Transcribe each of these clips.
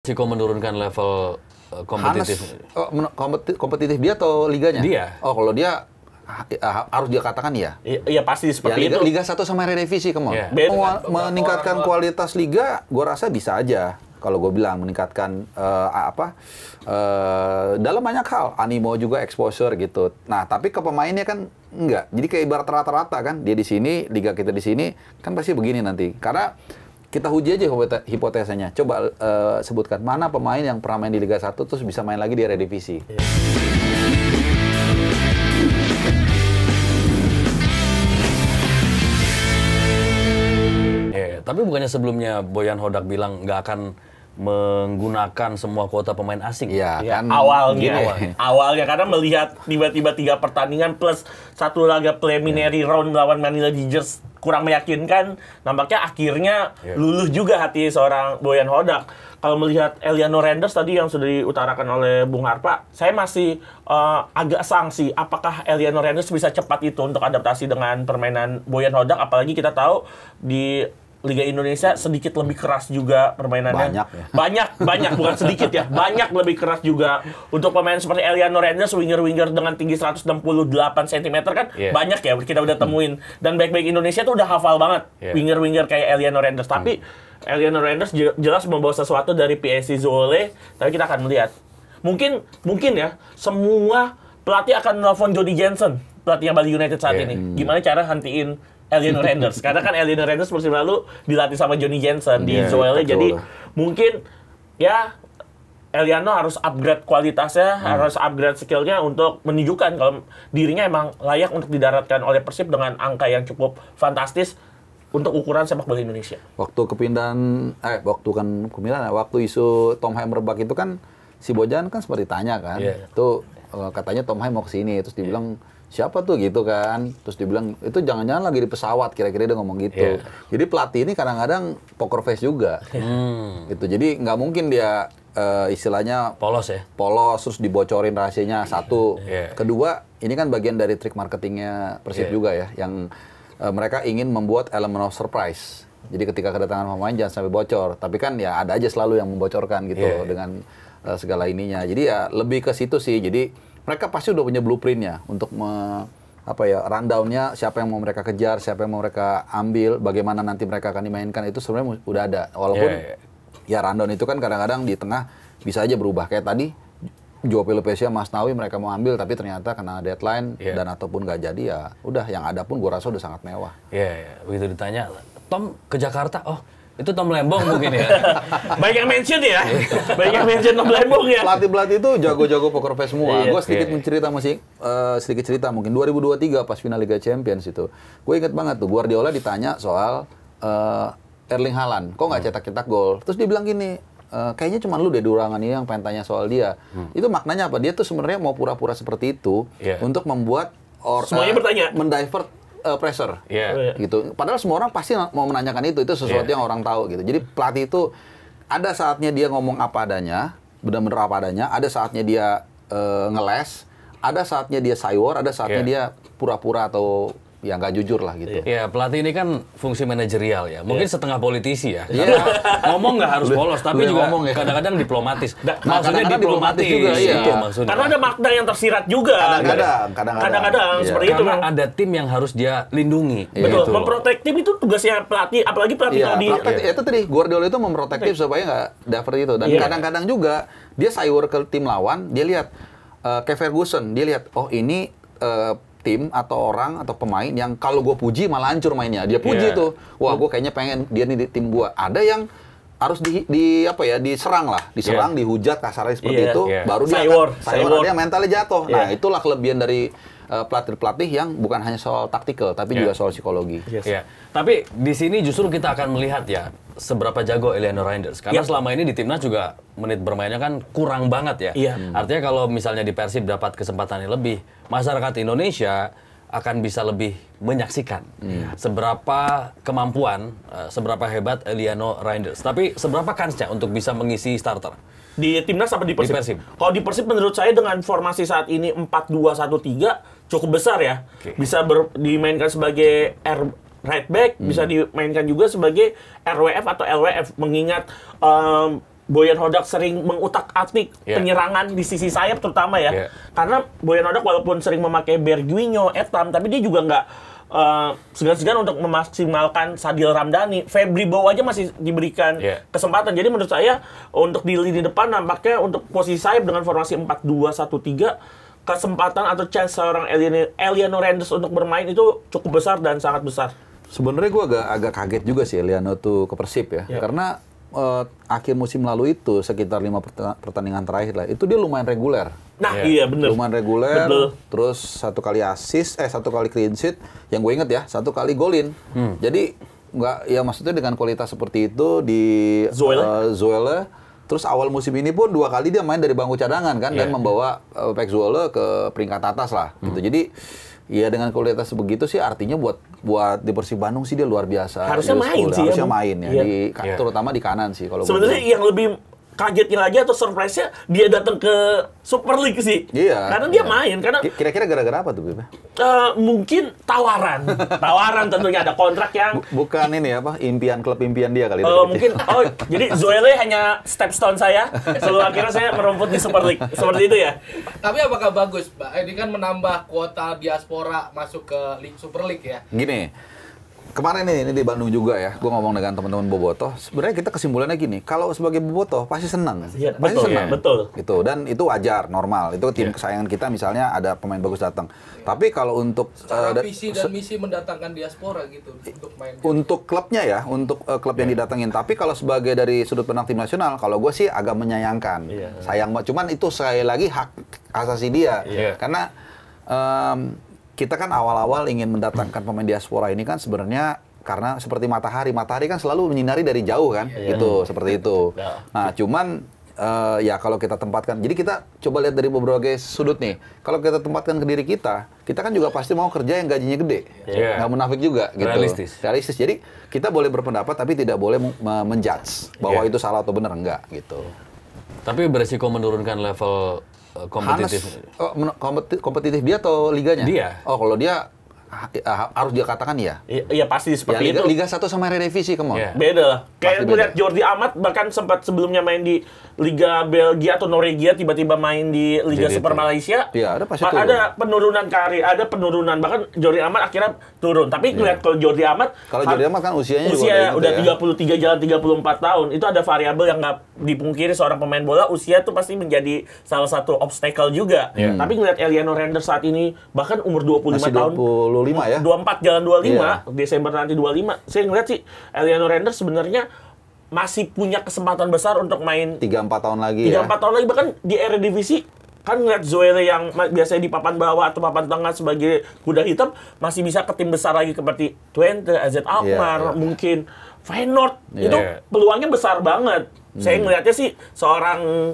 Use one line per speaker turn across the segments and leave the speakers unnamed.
Risiko menurunkan level kompetitif.
Kompetitif dia atau liganya?
Dia.
Oh, kalau dia harus dia katakan ya.
Iya pasti seperti itu.
Liga 1 sama Eredivisie, meningkatkan kualitas liga, gua rasa bisa aja. Kalau gue bilang meningkatkan dalam banyak hal, animo juga, exposure gitu. Nah, tapi ke pemainnya kan enggak. Jadi kayak ibarat rata-rata kan, dia di sini, liga kita di sini, kan pasti begini nanti. Karena kita uji aja hipotesanya. Coba sebutkan mana pemain yang pernah main di Liga 1 terus bisa main lagi di Eredivisie.
Tapi bukannya sebelumnya Boyan Hodak bilang nggak akan menggunakan semua kuota pemain asing?
Iya, kan awalnya karena melihat tiba-tiba 3 pertandingan plus 1 laga preliminary round lawan Manila Dodgers kurang meyakinkan, nampaknya akhirnya luluh juga hati seorang Boyan Hodak. Kalau melihat Eliano Randers tadi yang sudah diutarakan oleh Bung Harpa, saya masih agak sangsi apakah Eliano Randers bisa cepat itu untuk adaptasi dengan permainan Boyan Hodak, apalagi kita tahu di Liga Indonesia sedikit lebih keras juga permainannya. Banyak bukan sedikit ya. Banyak lebih keras juga untuk pemain seperti Eliano Randers, winger-winger dengan tinggi 168 cm kan banyak ya kita udah temuin. Dan back-back Indonesia tuh udah hafal banget winger-winger kayak Eliano Randers. Tapi Eliano Randers jelas membawa sesuatu dari PSC Zwolle, tapi kita akan melihat. Mungkin ya semua pelatih akan nelfon Jody Jensen, pelatihnya Bali United saat ini. Gimana cara hentiin Eliano Randers, karena kan Eliano Randers musim lalu dilatih sama Johnny Jensen di Zwolle, jadi mungkin ya Eliano harus upgrade kualitasnya, harus upgrade skillnya untuk menunjukkan kalau dirinya emang layak untuk didaratkan oleh Persib dengan angka yang cukup fantastis untuk ukuran sepak bola Indonesia.
Waktu waktu isu Tom Haim merebak itu kan si Bojan kan sempat ditanya kan, itu katanya Tom Haim mau ke sini, terus dibilang siapa tuh gitu kan, terus dibilang itu jangan-jangan lagi di pesawat, kira-kira dia ngomong gitu. Jadi pelatih ini kadang-kadang poker face juga, gitu. Jadi nggak mungkin dia istilahnya polos terus dibocorin rahasianya. Satu, kedua ini kan bagian dari trik marketingnya Persib juga ya, yang mereka ingin membuat elemen of surprise. Jadi ketika kedatangan pemain jangan sampai bocor, tapi kan ya ada aja selalu yang membocorkan gitu dengan segala ininya. Jadi ya lebih ke situ sih. Jadi mereka pasti udah punya blueprint-nya untuk rundown-nya, siapa yang mau mereka kejar, siapa yang mau mereka ambil, bagaimana nanti mereka akan dimainkan, itu sebenarnya udah ada. Walaupun ya rundown itu kan kadang-kadang di tengah bisa aja berubah. Kayak tadi Joao Pelupesia, Masnawi mereka mau ambil tapi ternyata kena deadline dan ataupun nggak jadi, ya udah yang ada pun gua rasa udah sangat mewah.
Begitu ditanya, Tom ke Jakarta, itu Tom Lembong mungkin ya.
Banyak yang mention ya. Banyak yang mention Tom Lembong ya.
Pelatih-pelatih itu jago-jago poker face semua. Gue sedikit cerita mungkin 2023 pas final Liga Champions itu. Gue inget banget tuh Guardiola ditanya soal Erling Haaland, kok nggak cetak-cetak gol. Terus dia bilang gini, kayaknya cuma lu deh di ruangan ini yang pengen tanya soal dia. Itu maknanya apa? Dia tuh sebenarnya mau pura-pura seperti itu untuk membuat
semuanya bertanya,
mendivert pressure, gitu. Padahal semua orang pasti mau menanyakan itu sesuatu yang orang tahu gitu. Jadi pelatih itu ada saatnya dia ngomong apa adanya, benar-benar apa adanya. Ada saatnya dia ngeles, ada saatnya dia saywar, ada saatnya dia pura-pura atau ya nggak jujur lah gitu.
Ya pelatih ini kan fungsi manajerial ya, mungkin setengah politisi ya. Ngomong nggak harus polos, tapi juga kadang-kadang diplomatis. Maksudnya diplomatis juga,
itu maksudnya. Karena ada makna yang tersirat juga. Kadang-kadang seperti itu.
Karena ada tim yang harus dia lindungi.
Betul. Memprotek tim itu tugasnya pelatih, apalagi pelatih kalau di.
Itu tadi Guardiola itu memprotektif supaya nggak divert itu. Dan kadang-kadang juga dia saywar ke tim lawan, dia lihat kayak Ferguson, dia lihat ini tim atau orang atau pemain yang kalau gue puji malah hancur mainnya. Dia puji tuh. Wah, gue kayaknya pengen dia nih di tim gue. Ada yang harus diserang lah, dihujat kasarnya seperti itu, baru dia dia mentalnya jatuh. Nah, itulah kelebihan dari pelatih-pelatih yang bukan hanya soal taktikal tapi juga soal psikologi.
Tapi di sini justru kita akan melihat ya seberapa jago Eliano Randers. Karena selama ini di timnas juga menit bermainnya kan kurang banget ya. Artinya kalau misalnya di Persib dapat kesempatan yang lebih, masyarakat Indonesia akan bisa lebih menyaksikan seberapa kemampuan, seberapa hebat Eliano Randers. Tapi seberapa kansnya untuk bisa mengisi starter?
Di timnas apa di Persib? Kalau di Persib menurut saya dengan formasi saat ini 4-2-1-3 cukup besar ya. Bisa dimainkan sebagai right back, bisa dimainkan juga sebagai RWF atau LWF, mengingat Bojan Hodak sering mengutak-atik penyerangan di sisi sayap terutama ya. Karena Bojan Hodak walaupun sering memakai Bergwinho, Etam, tapi dia juga nggak segan-segan untuk memaksimalkan Sadil Ramdhani. Febri Bow aja masih diberikan kesempatan. Jadi menurut saya untuk di lini depan nampaknya untuk posisi sayap dengan formasi 4-2-1-3 kesempatan atau chance seorang Eliano Reinders untuk bermain itu cukup besar dan sangat besar.
Sebenarnya gue agak kaget juga sih Eliano tuh ke Persib ya. Karena akhir musim lalu itu sekitar 5 pertandingan terakhir lah, itu dia lumayan reguler.
Nah iya bener.
Lumayan reguler, terus 1 kali assist, 1 kali clean sheet, yang gue inget ya, 1 kali golin. Jadi nggak, ya maksudnya dengan kualitas seperti itu di Zwolle. Terus awal musim ini pun 2 kali dia main dari bangku cadangan kan, dan membawa PEC Zwolle ke peringkat atas lah. Gitu. Jadi ya dengan kualitas begitu sih artinya buat di Persib Bandung sih dia luar biasa.
Harusnya main sih.
Harusnya main ya, terutama di kanan sih kalau
sebenarnya yang lebih kagetnya lagi atau surprise-nya dia datang ke Super League sih.
Iya.
Karena dia main. Karena
kira-kira gara-gara apa tuh, Bib?
Mungkin tawaran. Tawaran tentunya ada kontrak yang
bukan ini apa? Klub impian dia kali itu.
Mungkin jadi Zwolle hanya stepstone saya sebelum akhirnya saya merumput di Super League. Seperti itu ya.
Tapi apakah bagus, Pak? Ini kan menambah kuota diaspora masuk ke Super League ya.
Gini. Kemarin ini di Bandung juga ya, gue ngomong dengan teman-teman Bobotoh. Sebenarnya kita kesimpulannya gini, kalau sebagai Bobotoh pasti senang,
pasti
betul,
senang, betul.
Gitu, dan itu wajar, normal. Itu tim kesayangan kita misalnya ada pemain bagus datang. Tapi kalau untuk
visi dan misi mendatangkan diaspora gitu untuk main.
Untuk klubnya ya, untuk klub yang didatengin. Tapi kalau sebagai dari sudut pandang tim nasional, kalau gue sih agak menyayangkan. Sayang banget. Cuman itu sekali lagi hak asasi dia, karena kita kan awal-awal ingin mendatangkan pemain diaspora ini kan sebenarnya karena seperti matahari kan selalu menyinari dari jauh kan, gitu seperti itu. Nah, cuman ya kalau kita tempatkan, jadi kita coba lihat dari berbagai sudut nih. Kalau kita tempatkan ke diri kita kan juga pasti mau kerja yang gajinya gede, nggak munafik juga, gitu. Realistis. Jadi kita boleh berpendapat tapi tidak boleh menjudge bahwa itu salah atau benar, enggak, gitu.
Tapi beresiko menurunkan level
kompetitif dia atau liganya?
Dia.
Oh, kalau dia harus dia katakan iya.
Iya pasti seperti itu.
Liga 1 sama Eredivisie,
beda lah. Kayak melihat Jordi Amat bahkan sempat sebelumnya main di Liga Belgia atau Norwegia, tiba-tiba main di Liga Super Malaysia.
Iya,
ada penurunan karir, ada penurunan, bahkan Jordi Amat akhirnya turun. Tapi ngeliat kalau Jordi Amat
kan usianya
udah 33 jalan 34 tahun. Itu ada variabel yang nggak dipungkiri seorang pemain bola, usia itu pasti menjadi salah satu obstacle juga. Tapi ngeliat Eliano Reinders saat ini bahkan umur 25 tahun.
25 ya?
24 jalan 25, Desember nanti 25. Saya ngeliat sih Eliano Reinders sebenarnya masih punya kesempatan besar untuk main
3-4 tahun lagi
3-4 tahun lagi, bahkan di Eredivisie kan ngeliat Zwolle yang biasanya di papan bawah atau papan tengah sebagai kuda hitam masih bisa ke tim besar lagi seperti Twente, AZ Alkmaar, mungkin Feyenoord. Itu peluangnya besar banget. Saya ngeliatnya sih seorang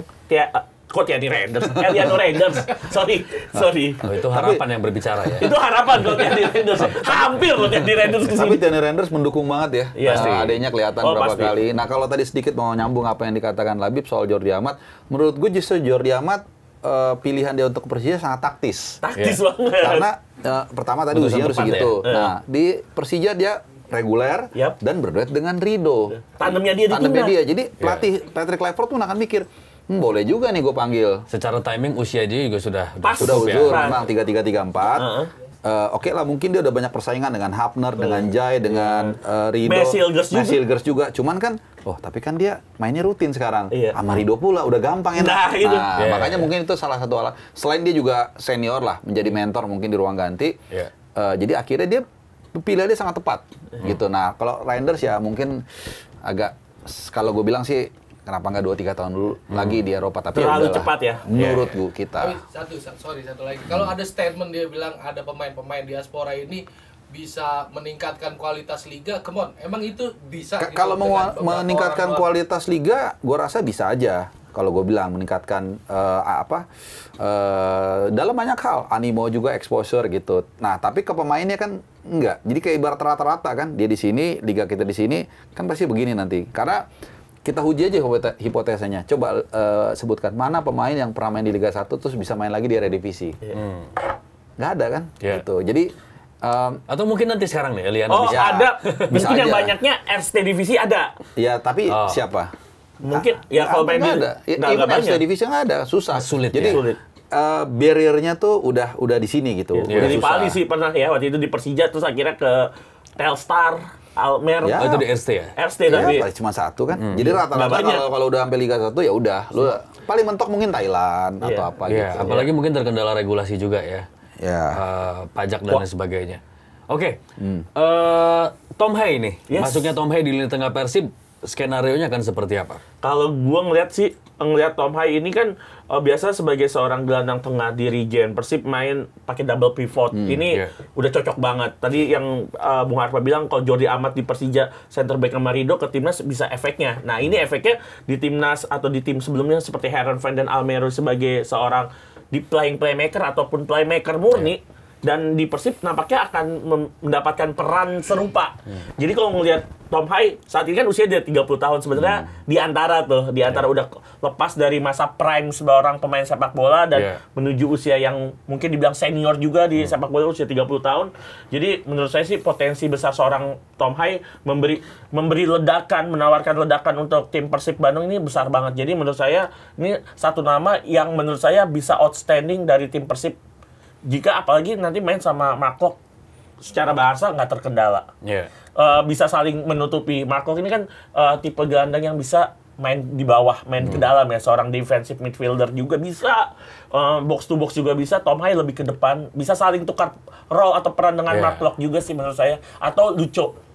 Eliano Reinders. Sorry.
Oh, itu harapan yang berbicara ya.
Itu harapan Thierry Reinders. Hampir Thierry Reinders kesini.
Tapi Thierry Reinders mendukung banget ya. Adanya kelihatan berapa
pasti.
kali. Nah, kalau tadi sedikit mau nyambung apa yang dikatakan Labib soal Jordi Amat, menurut gue justru Jordi Amat pilihan dia untuk Persija sangat taktis.
Taktis banget.
Karena pertama tadi usianya harus segitu. Nah, di Persija dia reguler dan berduet dengan Rido.
Tandemnya dia di timnas.
Jadi pelatih Patrick Kluivert pun akan mikir, boleh juga nih gue panggil.
Secara timing usia dia juga sudah
uzur, memang 33-34. Oke lah, mungkin dia udah banyak persaingan dengan Hapner, dengan Jai, dengan Rido, Messilgers juga. Cuman kan, tapi kan dia mainnya rutin sekarang. Sama Rido pula, udah gampang enak. Makanya mungkin itu salah satu alat. Selain dia juga senior lah, menjadi mentor mungkin di ruang ganti. Jadi akhirnya dia pilihan dia sangat tepat. Gitu. Nah, kalau Reinders ya mungkin agak, kalau gue bilang sih, kenapa nggak 2-3 tahun dulu lagi di Eropa? Tapi
terlalu cepat ya.
Menurut gue kita.
Tapi satu lagi. Kalau ada statement dia bilang ada pemain-pemain diaspora ini bisa meningkatkan kualitas liga, come on, emang itu bisa?
Kalau mau meningkatkan kualitas liga, gue rasa bisa aja. Kalau gue bilang meningkatkan dalam banyak hal, animo juga, exposure gitu. Nah, tapi ke pemainnya kan enggak. Jadi kayak ibarat rata-rata kan, dia di sini, liga kita di sini, kan pasti begini nanti. Karena kita uji aja hipotesanya. Coba sebutkan mana pemain yang pernah main di Liga 1 terus bisa main lagi di Eredivisie. Nggak ada kan? Gitu. Jadi
atau mungkin nanti sekarang nih Eliano
bisa. Ada.
Bisa
mungkin
aja.
Yang banyaknya RST Divisi ada.
Ya, tapi siapa?
Mungkin ya kalau main
ada. Even FC Divisi nggak ada, susah.
Sulit.
Jadi
sulit.
Barrier-nya tuh udah di sini gitu.
Udah di Pali sih pernah ya waktu itu di Persija, terus akhirnya ke Telstar, Almer.
Ya.
Oh, itu di RST ya?
RST tapi
Ya, cuma satu kan. Jadi rata-rata kalau udah sampai Liga 1 ya udah. Lu paling mentok mungkin Thailand atau apa gitu.
Apalagi mungkin terkendala regulasi juga ya.
Ya.
Pajak dan lain sebagainya. Oke. Tom Hai nih. Masuknya Tom Hai di lini tengah Persib, skenario-nya akan seperti apa?
kalau gua ngelihat Tom Hai ini kan biasa sebagai seorang gelandang tengah di Regen Persib main pakai double pivot. Ini udah cocok banget. Tadi yang Bung Harpa bilang kalau Jordi Amat di Persija center back sama Rido ke timnas bisa efeknya. Nah, ini efeknya di timnas atau di tim sebelumnya seperti Heron Van dan Almero sebagai seorang di playmaker ataupun playmaker murni. Dan di Persib nampaknya akan mendapatkan peran serupa. Jadi kalau ngelihat Tom Hai saat ini kan usia dia 30 tahun sebenarnya di antara udah lepas dari masa prime seorang pemain sepak bola dan menuju usia yang mungkin dibilang senior juga di sepak bola usia 30 tahun. Jadi menurut saya sih potensi besar seorang Tom Hai memberi ledakan, menawarkan ledakan untuk tim Persib Bandung ini besar banget. Jadi menurut saya ini satu nama yang menurut saya bisa outstanding dari tim Persib. Jika apalagi nanti main sama Mark secara bahasa nggak terkendala. Bisa saling menutupi. Mark ini kan tipe gelandang yang bisa main di bawah, main ke dalam ya. Seorang defensive midfielder juga bisa. Box to box juga bisa. Tom Hai lebih ke depan. Bisa saling tukar role atau peran dengan Mark juga sih menurut saya. Atau Lucho.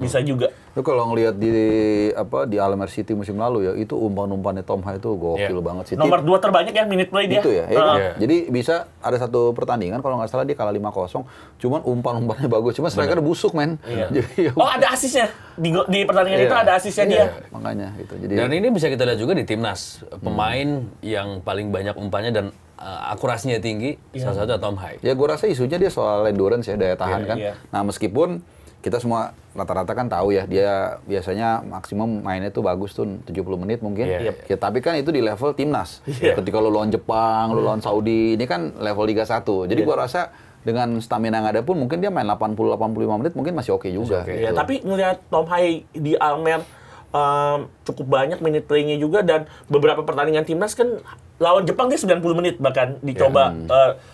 Bisa juga.
Itu kalau ngelihat di Almer City musim lalu ya, itu umpan-umpannya Tom Hai itu gokil banget sih.
Nomor 2 terbanyak ya minute play dia.
Itu ya. Jadi bisa ada satu pertandingan kalau nggak salah dia kalah 5-0, cuman umpan-umpannya bagus. Cuma striker busuk, men.
Jadi, ada asisnya. Di pertandingan itu ada asisnya dia.
Makanya gitu. Jadi
dan ini bisa kita lihat juga di timnas. Pemain yang paling banyak umpannya dan akurasinya tinggi, salah satu Tom Hai.
Ya gue rasa isunya dia soal endurance ya, daya tahan kan. Nah, meskipun kita semua rata-rata kan tahu ya, dia biasanya maksimum mainnya tuh bagus tuh 70 menit mungkin. Ya, tapi kan itu di level timnas. Ketika lu lawan Jepang, lu lawan Saudi, ini kan level Liga 1. Jadi gua rasa dengan stamina yang ada pun mungkin dia main 80-85 menit mungkin masih oke juga.
Gitu. Ya, tapi ngelihat Tom Hai di Almer cukup banyak minute play-nya juga, dan beberapa pertandingan timnas kan lawan Jepang dia 90 menit bahkan dicoba.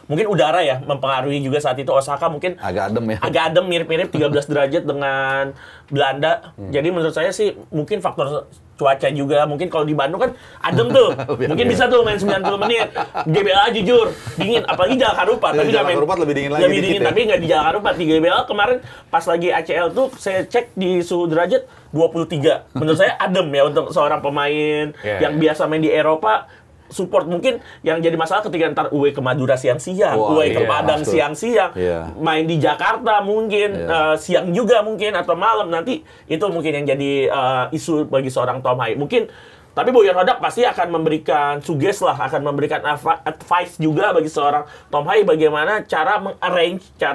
Mungkin udara ya mempengaruhi juga saat itu. Osaka mungkin
agak adem ya.
Agak adem, mirip-mirip 13 derajat dengan Belanda. Jadi menurut saya sih mungkin faktor cuaca juga. Mungkin kalau di Bandung kan adem tuh. Mungkin bisa tuh main 90 menit. GBLA jujur dingin, apalagi Jalak Harupat. Tapi
Jalak Harupat lebih dingin lagi.
Lebih dingin, tapi nggak di Jalak Harupat. Di GBLA kemarin pas lagi ACL tuh saya cek di suhu derajat 23. Menurut saya adem ya untuk seorang pemain yang biasa main di Eropa. Support mungkin yang jadi masalah ketika ntar away ke Madura siang-siang, away ke Padang siang-siang, main di Jakarta mungkin siang juga mungkin atau malam, nanti itu mungkin yang jadi isu bagi seorang Tom Hai. Mungkin tapi Boyan Hodak pasti akan memberikan akan memberikan advice juga bagi seorang Tom Hai bagaimana cara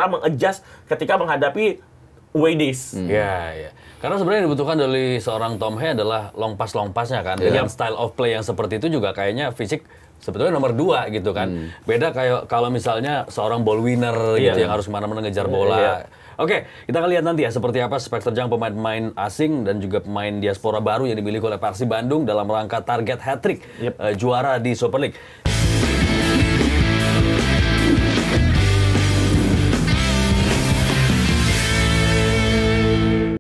mengadjust ketika menghadapi away days.
Karena sebenarnya yang dibutuhkan dari seorang Tom Hai adalah long pass-nya kan. Dengan style of play yang seperti itu juga kayaknya fisik sebetulnya nomor 2 gitu kan. Beda kayak kalau misalnya seorang ball winner gitu yang harus kemana-mana ngejar bola. Oke, kita akan lihat nanti ya seperti apa spek terjang pemain-pemain asing dan juga pemain diaspora baru yang dimiliki oleh Persib Bandung dalam rangka target hat-trick juara di Super League.